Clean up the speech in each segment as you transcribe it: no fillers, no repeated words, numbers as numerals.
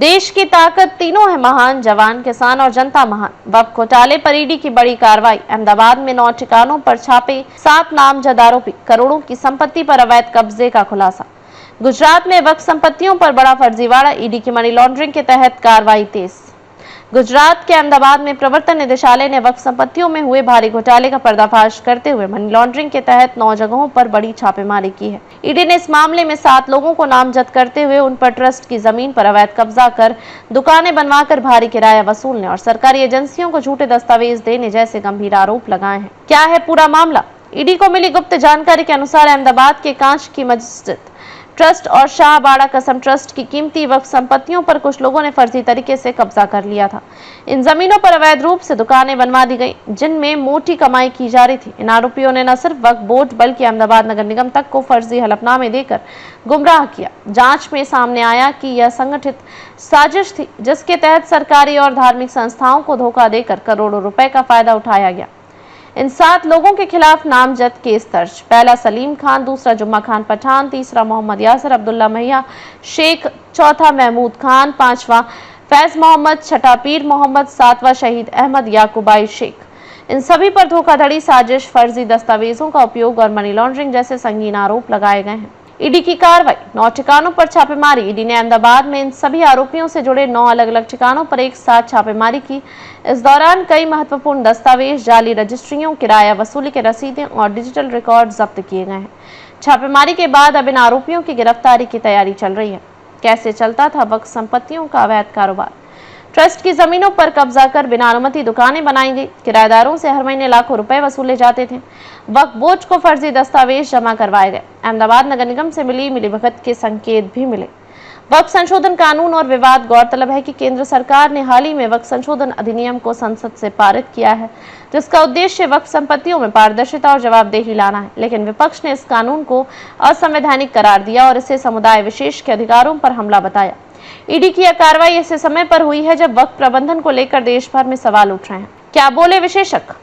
देश की ताकत तीनों है महान, जवान, किसान और जनता महान। वक्फ घोटाले पर ईडी की बड़ी कार्रवाई। अहमदाबाद में 9 ठिकानों पर छापे, 7 नामजद आरोपी, करोड़ों की संपत्ति पर अवैध कब्जे का खुलासा। गुजरात में वक्फ संपत्तियों पर बड़ा फर्जीवाड़ा, ईडी की मनी लॉन्ड्रिंग के तहत कार्रवाई तेज। गुजरात के अहमदाबाद में प्रवर्तन निदेशालय ने वक्फ संपत्तियों में हुए भारी घोटाले का पर्दाफाश करते हुए मनी लॉन्ड्रिंग के तहत 9 जगहों पर बड़ी छापेमारी की है। ईडी ने इस मामले में 7 लोगों को नामजद करते हुए उन पर ट्रस्ट की जमीन पर अवैध कब्जा कर, दुकानें बनवाकर भारी किराया वसूलने और सरकारी एजेंसियों को झूठे दस्तावेज देने जैसे गंभीर आरोप लगाए हैं। क्या है पूरा मामला? ईडी को मिली गुप्त जानकारी के अनुसार अहमदाबाद के कांच की मस्जिद ट्रस्ट और शाहबाड़ा कसम ट्रस्ट की कीमती वक्फ संपत्तियों पर कुछ लोगों ने फर्जी तरीके से कब्जा कर लिया था। इन जमीनों पर अवैध रूप से दुकानें बनवा दी गई, जिनमें मोटी कमाई की जा रही थी। इन आरोपियों ने न सिर्फ वक्फ बोर्ड बल्कि अहमदाबाद नगर निगम तक को फर्जी हलफनामे देकर गुमराह किया। जांच में सामने आया कि यह संगठित साजिश थी, जिसके तहत सरकारी और धार्मिक संस्थाओं को धोखा देकर करोड़ों रुपए का फायदा उठाया गया। इन 7 लोगों के खिलाफ नामजद केस दर्ज। पहला सलीम खान, दूसरा जुम्मा खान पठान, तीसरा मोहम्मद यासर अब्दुल्ला मैया शेख, चौथा महमूद खान, 5वां फैज मोहम्मद, छठा पीर मोहम्मद, 7वां शहीद अहमद याकूबाई शेख। इन सभी पर धोखाधड़ी, साजिश, फर्जी दस्तावेजों का उपयोग और मनी लॉन्ड्रिंग जैसे संगीन आरोप लगाए गए हैं। ईडी की कार्रवाई। 9 ठिकानों पर छापेमारी। ईडी ने अहमदाबाद में इन सभी आरोपियों से जुड़े 9 अलग अलग ठिकानों पर एक साथ छापेमारी की। इस दौरान कई महत्वपूर्ण दस्तावेज, जाली रजिस्ट्रियों, किराया वसूली के रसीदें और डिजिटल रिकॉर्ड जब्त किए गए हैं। छापेमारी के बाद अब इन आरोपियों की गिरफ्तारी की तैयारी चल रही है। कैसे चलता था वक्फ संपत्तियों का अवैध कारोबार? ट्रस्ट की जमीनों पर कब्जा कर बिना अनुमति दुकानें बनाई गई, किराएदारों से हर महीने लाखों रुपए वसूले जाते थे, वक्फ बोर्ड को फर्जी दस्तावेज जमा करवाए गए। अहमदाबाद नगर निगम से मिलीभगत के संकेत भी मिले। वक्फ संशोधन कानून और विवाद। गौरतलब है कि केंद्र सरकार ने हाल ही में वक्फ संशोधन अधिनियम को संसद से पारित किया है, जिसका उद्देश्य वक्फ संपत्तियों में पारदर्शिता और जवाबदेही लाना है। लेकिन विपक्ष ने इस कानून को असंवैधानिक करार दिया और इसे समुदाय विशेष के अधिकारों पर हमला बताया। ईडी की यह कार्रवाई ऐसे समय पर हुई है जब वक्फ प्रबंधन को लेकर देश भर में सवाल उठ रहे हैं। क्या बोले विशेषज्ञ?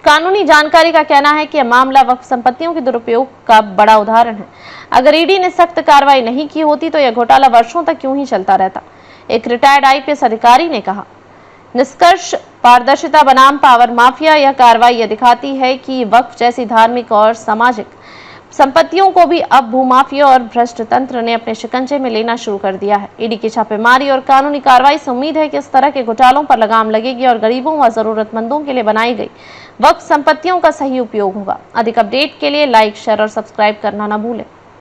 कानूनी जानकारी का कहना है कि यह मामला वक्फ संपत्तियों के दुरुपयोग का बड़ा उदाहरण है। अगर ईडी ने सख्त कार्रवाई नहीं की होती तो यह घोटाला वर्षों तक क्यों ही चलता रहता। एक रिटायर्ड आईपीएस अधिकारी ने कहा, निष्कर्ष पारदर्शिता बनाम पावर माफिया। यह कार्रवाई यह दिखाती है कि वक्फ जैसी धार्मिक और सामाजिक संपत्तियों को भी अब भूमाफिया और भ्रष्ट तंत्र ने अपने शिकंजे में लेना शुरू कर दिया है। ईडी की छापेमारी और कानूनी कार्रवाई से उम्मीद है कि इस तरह के घोटालों पर लगाम लगेगी और गरीबों व जरूरतमंदों के लिए बनाई गई वक्फ संपत्तियों का सही उपयोग होगा। अधिक अपडेट के लिए लाइक, शेयर और सब्सक्राइब करना न भूलें।